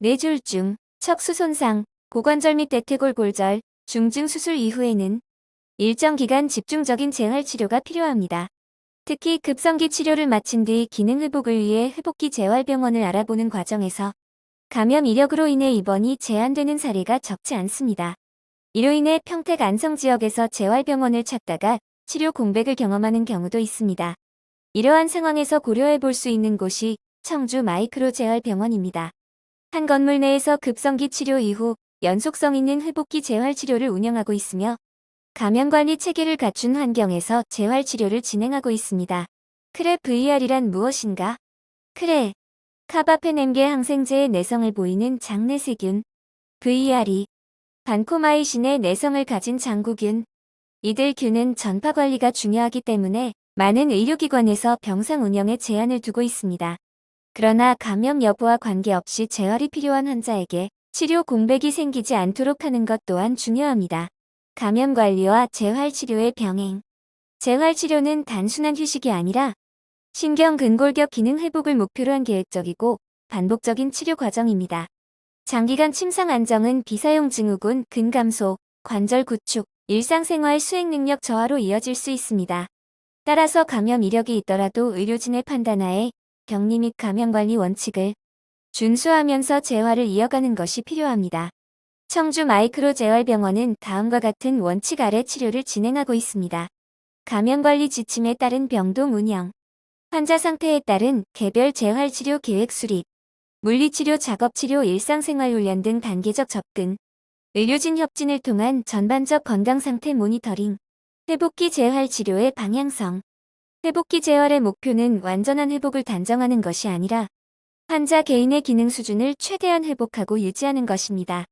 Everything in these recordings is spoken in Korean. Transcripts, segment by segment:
뇌졸중, 척수 손상, 고관절 및 대퇴골 골절, 중증 수술 이후에는 일정 기간 집중적인 재활치료가 필요합니다. 특히 급성기 치료를 마친 뒤 기능 회복을 위해 회복기 재활병원을 알아보는 과정에서 감염 이력으로 인해 입원이 제한되는 사례가 적지 않습니다. 이로 인해 평택 안성 지역에서 재활병원을 찾다가 치료 공백을 경험하는 경우도 있습니다. 이러한 상황에서 고려해 볼 수 있는 곳이 청주 마이크로 재활병원입니다. 한 건물 내에서 급성기 치료 이후 연속성 있는 회복기 재활치료를 운영하고 있으며 감염관리 체계를 갖춘 환경에서 재활치료를 진행하고 있습니다. 크레 VR이란 무엇인가? 크레, 카바페넴계 항생제의 내성을 보이는 장내세균, VR이 반코마이신의 내성을 가진 장구균. 이들 균은 전파 관리가 중요하기 때문에 많은 의료기관에서 병상 운영에 제한을 두고 있습니다. 그러나 감염 여부와 관계없이 재활이 필요한 환자에게 치료 공백이 생기지 않도록 하는 것 또한 중요합니다. 감염 관리와 재활치료의 병행. 재활치료는 단순한 휴식이 아니라 신경근골격 기능 회복을 목표로 한 계획적이고 반복적인 치료 과정입니다. 장기간 침상 안정은 비사용 증후군, 근감소, 관절 구축, 일상생활 수행 능력 저하로 이어질 수 있습니다. 따라서 감염 이력이 있더라도 의료진의 판단하에 격리 및 감염관리 원칙을 준수하면서 재활을 이어가는 것이 필요합니다. 청주 마이크로 재활병원은 다음과 같은 원칙 아래 치료를 진행하고 있습니다. 감염관리 지침에 따른 병동 운영, 환자 상태에 따른 개별 재활치료 계획 수립, 물리치료 작업치료 일상생활 훈련 등 단계적 접근, 의료진 협진을 통한 전반적 건강상태 모니터링, 회복기 재활치료의 방향성. 회복기 재활의 목표는 완전한 회복을 단정하는 것이 아니라 환자 개인의 기능 수준을 최대한 회복하고 유지하는 것입니다.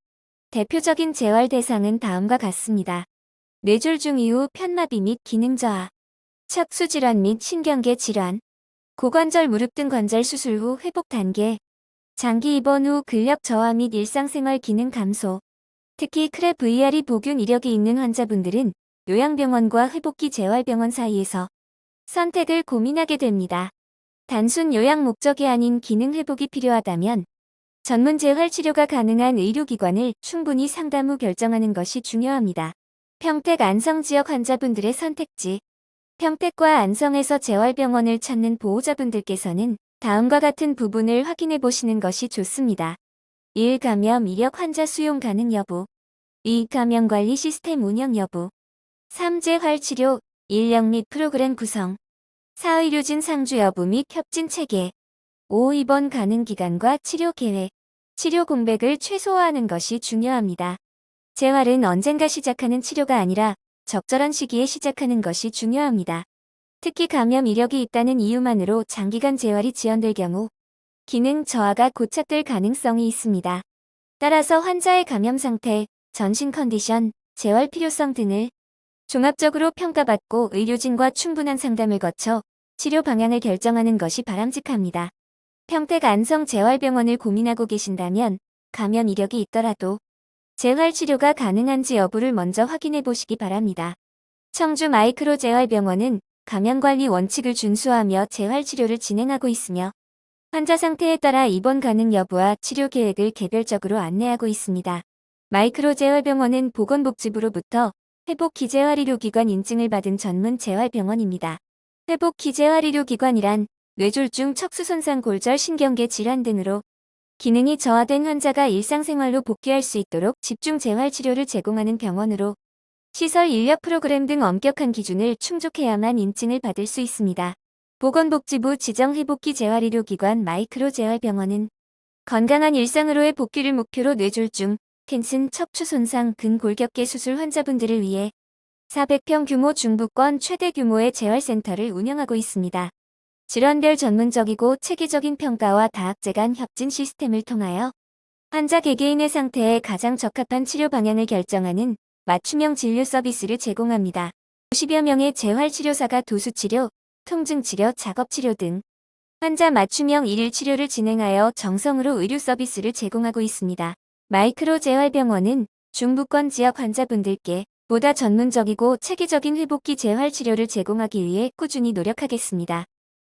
대표적인 재활 대상은 다음과 같습니다. 뇌졸중 이후 편마비 및 기능 저하, 척수 질환 및 신경계 질환, 고관절 무릎 등 관절 수술 후 회복 단계, 장기 입원 후 근력 저하 및 일상생활 기능 감소. 특히 크레 VR이 보균 이력이 있는 환자분들은 요양병원과 회복기 재활병원 사이에서 선택을 고민하게 됩니다. 단순 요양 목적이 아닌 기능 회복이 필요하다면 전문 재활치료가 가능한 의료기관을 충분히 상담 후 결정하는 것이 중요합니다. 평택 안성 지역 환자분들의 선택지. 평택과 안성에서 재활병원을 찾는 보호자분들께서는 다음과 같은 부분을 확인해 보시는 것이 좋습니다. 1. 감염 이력 환자 수용 가능 여부. 2. 감염 관리 시스템 운영 여부. 3. 재활치료, 인력 및 프로그램 구성. 4. 의료진 상주 여부 및 협진 체계. 5. 입원 가능 기간과 치료 계획. 치료 공백을 최소화하는 것이 중요합니다. 재활은 언젠가 시작하는 치료가 아니라 적절한 시기에 시작하는 것이 중요합니다. 특히 감염 이력이 있다는 이유만으로 장기간 재활이 지연될 경우 기능 저하가 고착될 가능성이 있습니다. 따라서 환자의 감염 상태, 전신 컨디션, 재활 필요성 등을 종합적으로 평가받고 의료진과 충분한 상담을 거쳐 치료 방향을 결정하는 것이 바람직합니다. 평택 안성 재활병원을 고민하고 계신다면 감염 이력이 있더라도 재활치료가 가능한지 여부를 먼저 확인해 보시기 바랍니다. 청주 마이크로 재활병원은 감염관리 원칙을 준수하며 재활치료를 진행하고 있으며 환자 상태에 따라 입원 가능 여부와 치료 계획을 개별적으로 안내하고 있습니다. 마이크로 재활병원은 보건복지부로부터 회복기재활의료기관 인증을 받은 전문 재활병원입니다. 회복기재활의료기관이란 뇌졸중, 척수손상, 골절, 신경계 질환 등으로 기능이 저하된 환자가 일상생활로 복귀할 수 있도록 집중 재활치료를 제공하는 병원으로 시설 인력 프로그램 등 엄격한 기준을 충족해야만 인증을 받을 수 있습니다. 보건복지부 지정 회복기 재활의료기관 마이크로 재활병원은 건강한 일상으로의 복귀를 목표로 뇌졸중, 캔슨, 척추 손상, 근골격계 수술 환자분들을 위해 400평 규모 중부권 최대 규모의 재활센터를 운영하고 있습니다. 질환별 전문적이고 체계적인 평가와 다학제 간 협진 시스템을 통하여 환자 개개인의 상태에 가장 적합한 치료 방향을 결정하는 맞춤형 진료 서비스를 제공합니다. 50여 명의 재활치료사가 도수치료, 통증치료, 작업치료 등 환자 맞춤형 일일 치료를 진행하여 정성으로 의료 서비스를 제공하고 있습니다. 마이크로 재활병원은 중부권 지역 환자분들께 보다 전문적이고 체계적인 회복기 재활치료를 제공하기 위해 꾸준히 노력하겠습니다.